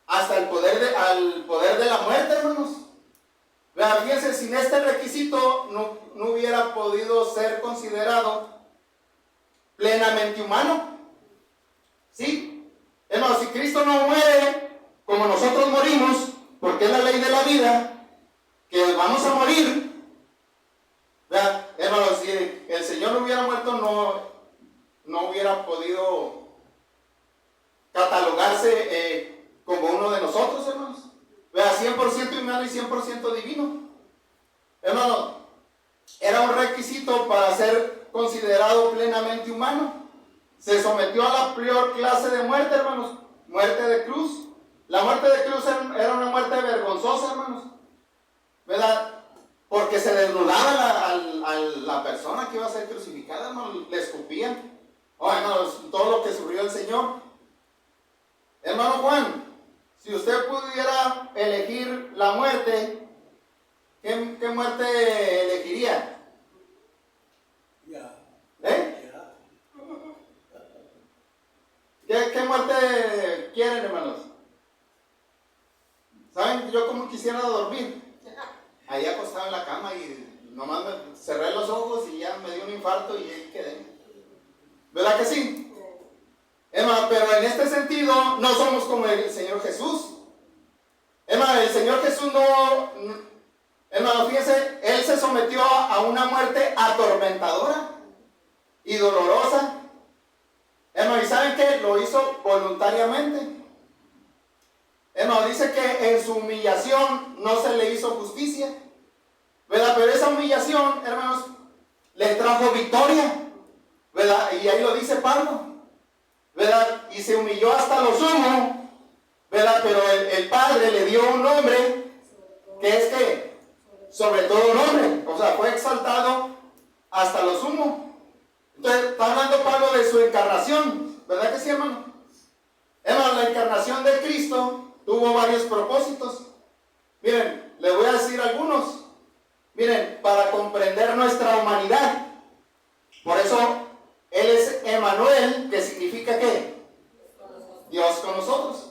hasta al poder de la muerte, hermanos. Fíjense, sin este requisito no hubiera podido ser considerado plenamente humano. ¿Sí? Hermano, si Cristo no muere como nosotros morimos, porque es la ley de la vida, que vamos a morir. Hermano, si el Señor no hubiera muerto, no hubiera podido catalogarse como uno de nosotros, hermanos. 100% humano y 100% divino. Hermano, era un requisito para ser considerado plenamente humano. Se sometió a la peor clase de muerte, hermanos. Muerte de cruz. La muerte de cruz era una muerte vergonzosa, hermanos. ¿Verdad? Porque se desnudaba a la persona que iba a ser crucificada, hermanos. Le escupían. Hermanos, todo lo que sufrió el Señor. Hermano Juan, si usted pudiera elegir la muerte, ¿qué muerte elegiría? ¿Qué muerte quieren, hermanos? ¿Saben? Yo como quisiera dormir. Ahí acostado en la cama y nomás me cerré los ojos y ya me dio un infarto y ahí quedé. ¿Verdad que sí? Hermano, pero en este sentido no somos como el Señor Jesús. Hermano, el Señor Jesús hermano, fíjense, Él se sometió a una muerte atormentadora y dolorosa. Hermano, ¿y saben qué? Lo hizo voluntariamente. Hermano, dice que en su humillación no se le hizo justicia. ¿Verdad? Pero esa humillación, hermanos, le trajo victoria. ¿Verdad? Y ahí lo dice Pablo. ¿Verdad? Y se humilló hasta lo sumo. ¿Verdad? Pero el Padre le dio un nombre que es que sobre todo nombre. O sea, fue exaltado hasta lo sumo. Entonces, está hablando Pablo de su encarnación. ¿Verdad que sí, hermano? Hermano, la encarnación de Cristo tuvo varios propósitos. Miren, les voy a decir algunos. Miren, para comprender nuestra humanidad. Por eso, Él es Emmanuel, que significa ¿qué? Dios con nosotros.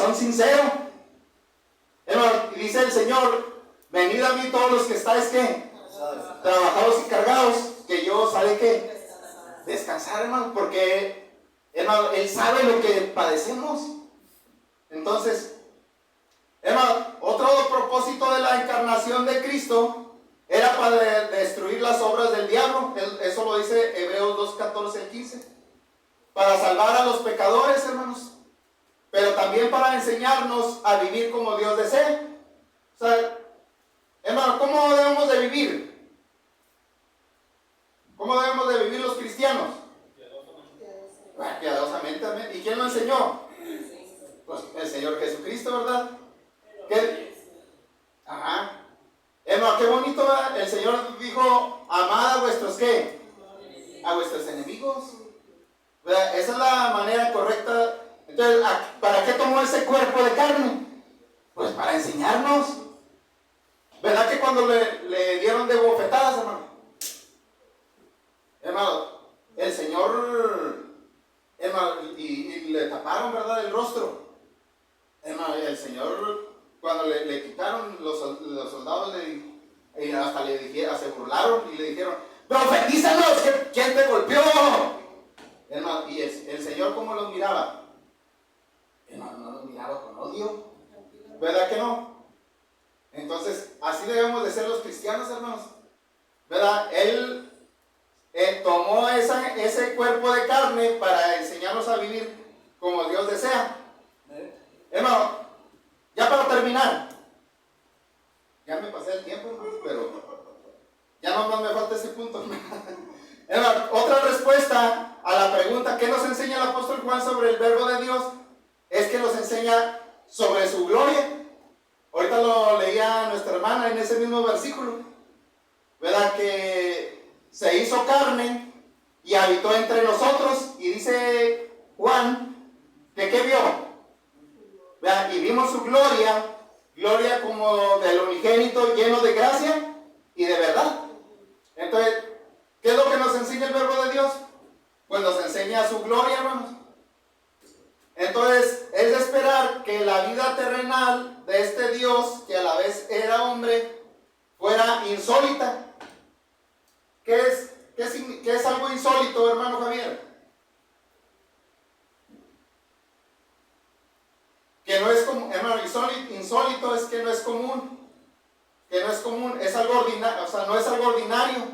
corazón sincero. Hermano, y dice el Señor, venid a mí todos los que estáis, ¿qué? Trabajados y cargados, que yo os haré, ¿qué? Descansar, hermano, porque, hermano, Él sabe lo que padecemos. Entonces, hermano, otro propósito de la encarnación de Cristo era para destruir las obras del diablo. Eso lo dice Hebreos 2, 14 al 15. Para salvar a los pecadores, hermanos, pero también para enseñarnos a vivir como Dios desea. O sea, hermano, ¿cómo debemos de vivir? ¿Cómo debemos de vivir los cristianos? Piadosamente. Amén. ¿Y quién lo enseñó? Pues el Señor Jesucristo, ¿verdad? ¿Qué? Ajá. Hermano, qué bonito, ¿verdad? El Señor dijo, amad a vuestros, ¿qué? A vuestros enemigos. ¿Verdad? Esa es la manera correcta. Entonces, ¿para qué tomó ese cuerpo de carne? Pues para enseñarnos. ¿Verdad que cuando le dieron de bofetadas, hermano? Hermano, el Señor, hermano, y le taparon, ¿verdad?, el rostro. Hermano, el Señor, cuando le quitaron los soldados, y hasta le dijeron, se burlaron y le dijeron, profetízanos, ¿quién te golpeó? Hermano, y el Señor, ¿cómo los miraba? Hermano, no los miraba con odio. ¿Verdad que no? Entonces, así debemos de ser los cristianos, hermanos. ¿Verdad? Él tomó ese cuerpo de carne para enseñarnos a vivir como Dios desea. Hermano, ya para terminar, ya me pasé el tiempo, hermano, pero ya nomás me falta ese punto. Hermano, otra respuesta a la pregunta ¿qué nos enseña el apóstol Juan sobre el verbo de Dios? Es que nos enseña sobre su gloria. Ahorita lo leía nuestra hermana en ese mismo versículo, ¿verdad? Que se hizo carne y habitó entre nosotros. Y dice Juan que ¿qué vio? ¿Verdad? Y vimos su gloria, gloria como del unigénito, lleno de gracia y de verdad. Entonces, ¿qué es lo que nos enseña el verbo de Dios? Pues nos enseña su gloria, hermanos. Entonces, es de esperar que la vida terrenal de este Dios, que a la vez era hombre, fuera insólita. ¿Qué es algo insólito, hermano Javier? Que no es común, hermano, insólito es que no es común. Que no es común, es algo ordinario, o sea, no es algo ordinario.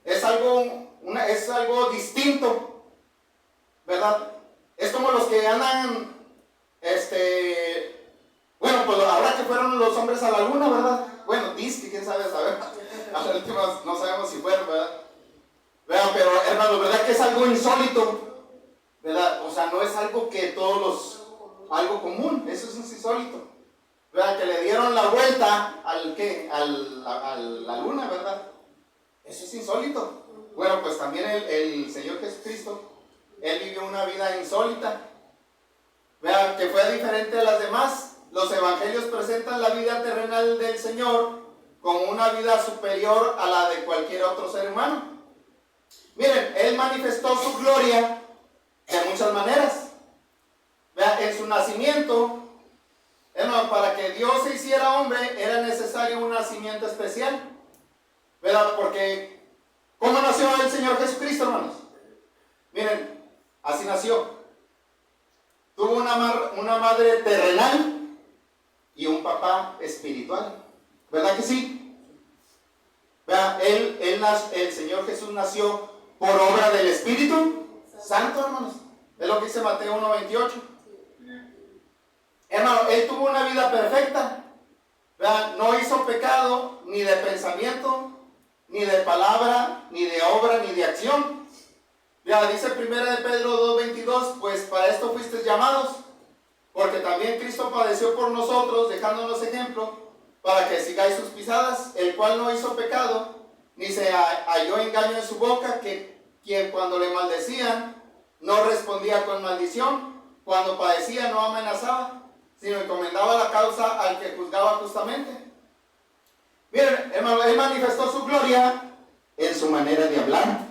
Es algo distinto, ¿verdad? Es como los que andan, bueno, pues ahora que fueron los hombres a la luna, ¿verdad? Bueno, dice, quién sabe, a la última no sabemos si fueron, ¿verdad? Pero hermano, ¿verdad que es algo insólito? ¿Verdad? O sea, no es algo que algo común, eso es insólito. ¿Verdad? Que le dieron la vuelta a la luna, ¿verdad? Eso es insólito. Bueno, pues también el Señor Jesucristo, Él vivió una vida insólita. Vean que fue diferente a las demás. Los evangelios presentan la vida terrenal del Señor como una vida superior a la de cualquier otro ser humano. Miren, Él manifestó su gloria de muchas maneras. Vean, en su nacimiento, hermano, para que Dios se hiciera hombre era necesario un nacimiento especial. ¿Verdad? Porque, ¿cómo nació el Señor Jesucristo, hermanos? Miren, así nació. Tuvo una madre terrenal y un papá espiritual. ¿Verdad que sí? ¿Verdad? El Señor Jesús nació por obra del Espíritu Santo, hermanos. Es lo que dice Mateo 1:28. Hermano, Él tuvo una vida perfecta. ¿Verdad? No hizo pecado ni de pensamiento, ni de palabra, ni de obra, ni de acción. Ya dice 1 de Pedro 2:22, pues para esto fuisteis llamados, porque también Cristo padeció por nosotros, dejándonos ejemplo, para que sigáis sus pisadas, el cual no hizo pecado, ni se halló engaño en su boca, que quien cuando le maldecían, no respondía con maldición, cuando padecía no amenazaba, sino encomendaba la causa al que juzgaba justamente. Miren, hermano, Él manifestó su gloria en su manera de hablar.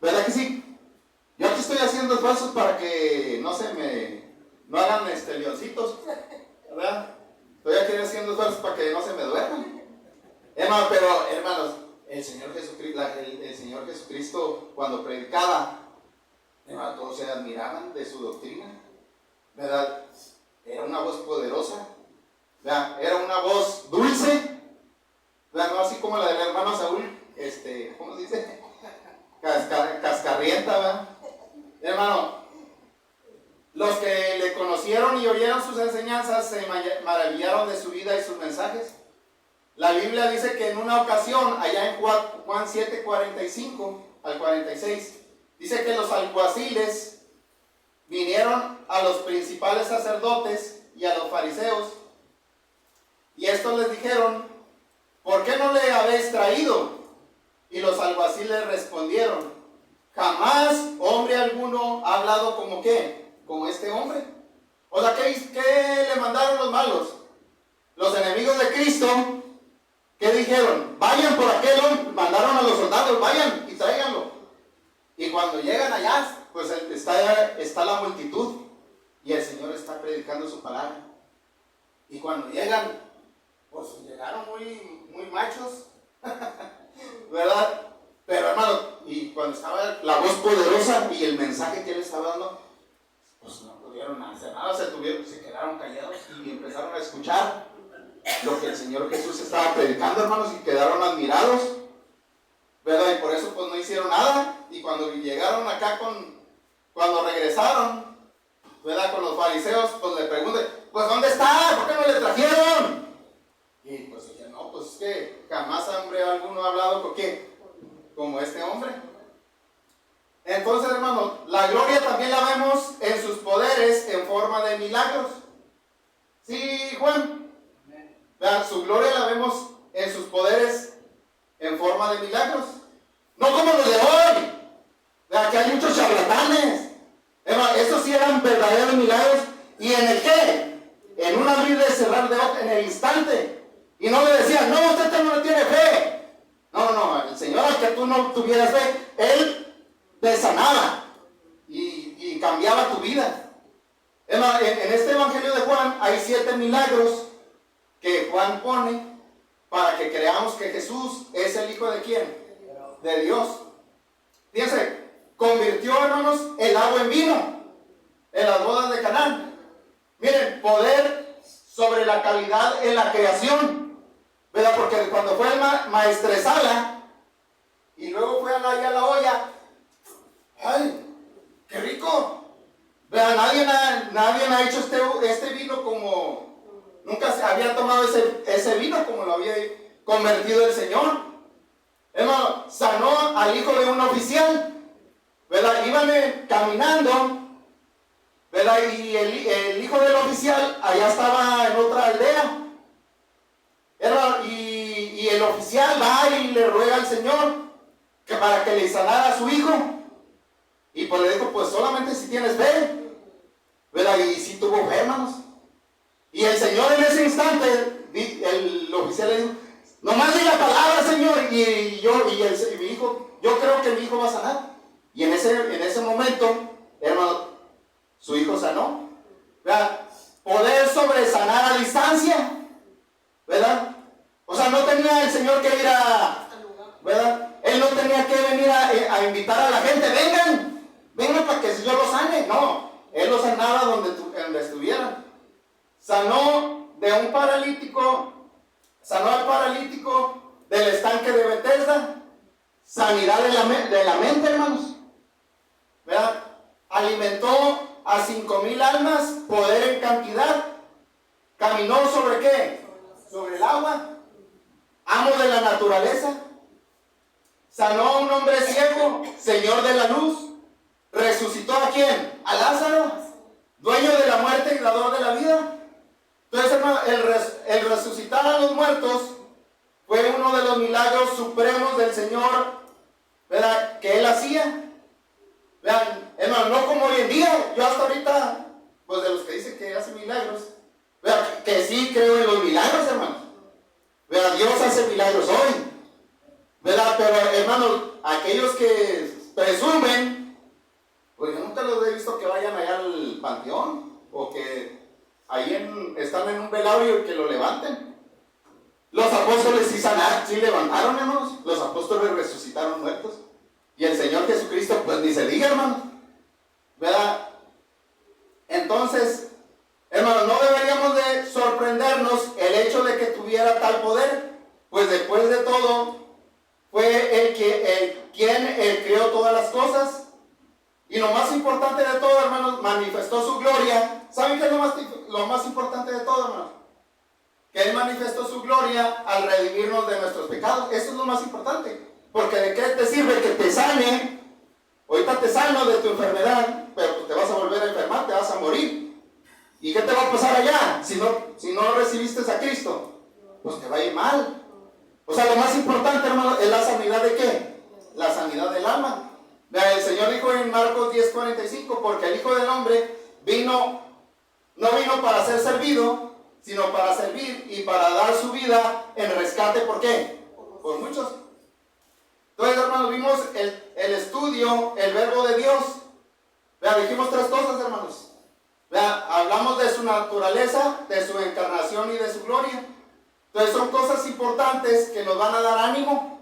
¿Verdad que sí? Yo aquí estoy haciendo esfuerzos para que no se me no hagan leoncitos, ¿verdad? Estoy aquí haciendo esfuerzos para que no se me duerman. Hermano, pero hermanos, el Señor Jesucristo cuando predicaba, hermano, todos se admiraban de su doctrina, ¿verdad? Era una voz poderosa, ¿verdad? Era una voz dulce, ¿verdad? No así como la del hermano Saúl, ¿cómo se dice? Cascarrienta, ¿verdad? Hermano, los que le conocieron y oyeron sus enseñanzas se maravillaron de su vida y sus mensajes. La Biblia dice que en una ocasión, allá en Juan 7, 45 al 46, dice que los alguaciles vinieron a los principales sacerdotes y a los fariseos, y estos les dijeron: ¿por qué no le habéis traído? Y los alguaciles respondieron: jamás hombre alguno ha hablado como ¿qué? Como este hombre. O sea, ¿qué le mandaron los malos? Los enemigos de Cristo, ¿qué dijeron? Vayan por aquel hombre, mandaron a los soldados, vayan y tráiganlo. Y cuando llegan allá, pues está la multitud y el Señor está predicando su palabra. Y cuando llegan, pues llegaron muy machos, ¿verdad? Pero hermano, y cuando estaba la voz poderosa y el mensaje que él estaba dando, pues no pudieron hacer nada, se quedaron callados y empezaron a escuchar lo que el Señor Jesús estaba predicando, hermanos, y quedaron admirados, ¿verdad? Y por eso pues no hicieron nada. Y cuando llegaron acá, cuando regresaron, ¿verdad? Con los fariseos, pues le preguntan: pues ¿dónde está? ¿Por qué no le trajeron? Y pues dijeron: no, pues es que jamás hombre alguno ha hablado con qué, como este hombre. Entonces, hermanos, la gloria también la vemos en sus poderes en forma de milagros. ¿Sí, Juan? ¿Verdad? Su gloria la vemos en sus poderes en forma de milagros. No como los de hoy, ¿verdad? Que hay muchos charlatanes. Estos sí eran verdaderos milagros. ¿Y en el qué? En un abrir y cerrar de ojos, en el instante. Y no le decían: no, usted no tiene fe. No, el Señor, al que tú no tuvieras fe, Él te sanaba y cambiaba tu vida. En este Evangelio de Juan hay 7 milagros que Juan pone para que creamos que Jesús es el Hijo de ¿quién? De Dios. Fíjense, convirtió, hermanos, el agua en vino en las bodas de Canaán. Miren, poder sobre la calidad en la creación, ¿verdad? Porque cuando fue el maestresala y luego fue allá a la olla, ¡ay, qué rico! ¿Verdad? Nadie ha hecho este vino como... Nunca se había tomado ese vino como lo había convertido el Señor. Hermano, sanó al hijo de un oficial, ¿verdad? Iban caminando, ¿verdad? Y el hijo del oficial allá estaba en otra aldea. Hermano, y el oficial va y le ruega al Señor que para que le sanara a su hijo. Y pues le dijo: pues solamente si tienes fe, ¿verdad? Y si tuvo fe, hermanos. Y el Señor en ese instante, el oficial le dijo: nomás diga la palabra, Señor, y mi hijo, yo creo que mi hijo va a sanar. Y en ese momento, hermano, su hijo sanó, ¿verdad? Poder sobre sanar a distancia, ¿verdad? O sea, no tenía el Señor que ir ¿verdad? Él no tenía que venir a invitar a la gente: vengan para que yo los sane. No, Él los sanaba donde estuvieran. Sanó al paralítico del estanque de Betesda. Sanidad de la mente, hermanos, ¿verdad? Alimentó a 5,000 almas, poder en cantidad. Caminó sobre ¿qué? Sobre el agua. Amo de la naturaleza. Sanó a un hombre ciego, Señor de la luz. Resucitó ¿a quién? A Lázaro, dueño de la muerte y dador de la vida. Entonces, hermano, el resucitar a los muertos fue uno de los milagros supremos del Señor, ¿verdad? Que Él hacía. Vean, hermano, no como hoy en día. Yo hasta ahorita, pues de los que dicen que hace milagros, vean, que sí creo en los milagros, hermano. Vean, Dios hace milagros hoy, ¿verdad? Pero, hermanos, aquellos que presumen, pues yo nunca los he visto que vayan allá al panteón, o que están en un velorio y que lo levanten. Los apóstoles sí levantaron, hermanos. Los apóstoles resucitaron muertos. Y el Señor Jesucristo, pues ni se diga, hermanos. ¿Verdad? Entonces, hermanos, no deberíamos de sorprendernos el hecho de que tuviera tal poder, pues después de todo, fue quien creó todas las cosas. Y lo más importante de todo, hermanos, manifestó su gloria. ¿Saben qué es lo más importante de todo, hermanos? Que Él manifestó su gloria al redimirnos de nuestros pecados. Eso es lo más importante. Porque ¿de qué te sirve que te sane? Ahorita te sano de tu enfermedad, pero pues te vas a volver a enfermar, te vas a morir. ¿Y qué te va a pasar allá si no recibiste a Cristo? Pues te va a ir mal. O sea, lo más importante, hermano, es la sanidad de ¿qué? La sanidad del alma. El Señor dijo en Marcos 10:45, porque el Hijo del Hombre no vino para ser servido, sino para servir y para dar su vida en rescate. ¿Por qué? Por muchos. Entonces, hermanos, vimos el estudio, el verbo de Dios. Dijimos tres cosas, hermanos. Hablamos de su naturaleza, de su encarnación y de su gloria. Entonces son cosas importantes que nos van a dar ánimo,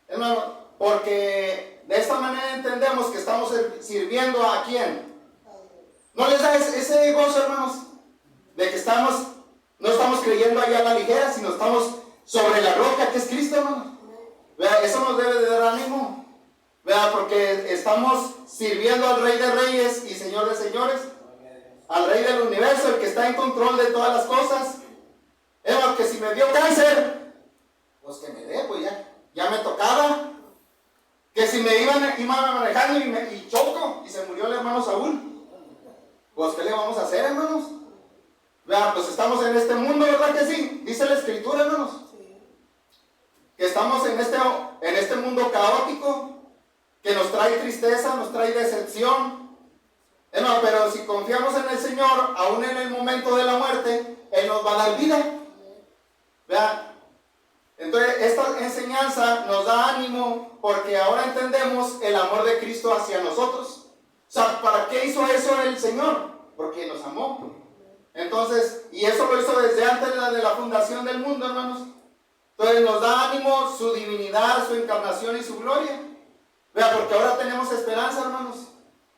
hermano, porque de esta manera entendemos que estamos sirviendo a ¿quién? ¿No les da ese gozo, hermanos? De que no estamos creyendo allá a la ligera, sino estamos sobre la roca que es Cristo, hermanos. Eso nos debe de dar ánimo, porque estamos sirviendo al Rey de Reyes y Señor de Señores, al Rey del Universo, el que está en control de todas las cosas. Hermano, que si me dio cáncer, pues que me dé, pues ya me tocaba. Que si me iba manejando y choco y se murió el hermano Saúl, pues ¿qué le vamos a hacer, hermanos? Pues estamos en este mundo, ¿verdad que sí? Dice la Escritura, hermanos, que estamos en este mundo caótico, que nos trae tristeza, nos trae decepción. Hermano, pero si confiamos en el Señor, aún en el momento de la muerte, Él nos va a dar vida. Entonces esta enseñanza nos da ánimo porque ahora entendemos el amor de Cristo hacia nosotros. O sea, ¿para qué hizo eso el Señor? Porque nos amó. Entonces, y eso lo hizo desde antes de la fundación del mundo, hermanos. Entonces nos da ánimo su divinidad, su encarnación y su gloria. Porque ahora tenemos esperanza, hermanos.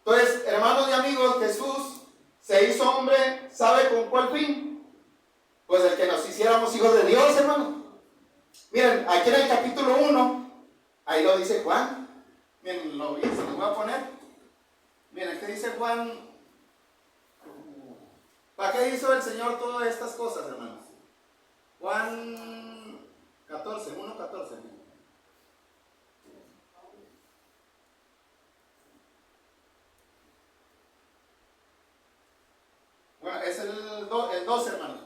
Entonces, hermanos y amigos, Jesús se hizo hombre, ¿sabe con cuál fin? Pues el que nos hiciéramos hijos de Dios, hermano. Miren, aquí en el capítulo 1, ahí lo dice Juan. Miren, se lo voy a poner. Miren, ¿qué dice Juan? ¿Para qué hizo el Señor todas estas cosas, hermanos? Juan 14, 1:14. Bueno, es el 12, hermanos.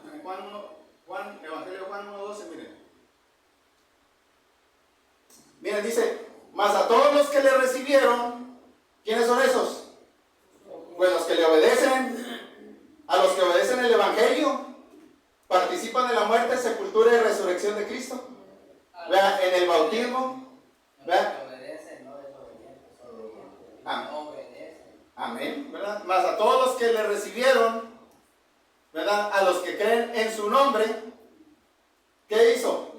Evangelio de Juan 1:12, miren. Miren, dice, mas a todos los que le recibieron, ¿quiénes son esos? Pues los que le obedecen, a los que obedecen el Evangelio, participan de la muerte, sepultura y resurrección de Cristo. Vea, en el bautismo. Vea. Amén, ¿verdad? Mas a todos los que le recibieron, ¿verdad? A los que creen en su nombre, ¿qué hizo?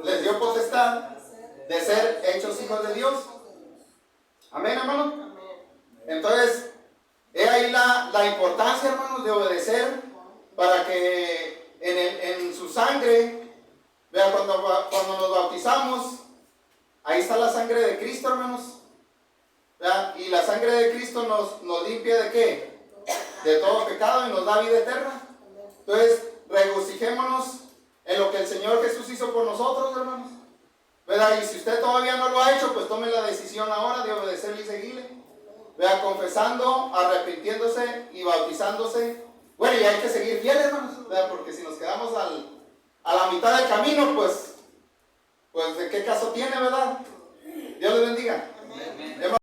Les dio potestad de ser hechos hijos de Dios. Amén, hermano. Entonces, he ahí la importancia, hermanos, de obedecer para que en su sangre, vean, cuando nos bautizamos, ahí está la sangre de Cristo, hermanos. ¿Vean? Y la sangre de Cristo nos limpia ¿de qué? De todo pecado y nos da vida eterna. Entonces, regocijémonos en lo que el Señor Jesús hizo por nosotros, hermanos. ¿Verdad? Y si usted todavía no lo ha hecho, pues tome la decisión ahora de obedecerle y seguirle. Vea, confesando, arrepintiéndose y bautizándose. Bueno, y hay que seguir fieles, hermanos. Vea, porque si nos quedamos a la mitad del camino, pues ¿de qué caso tiene, verdad? Dios les bendiga. Amén.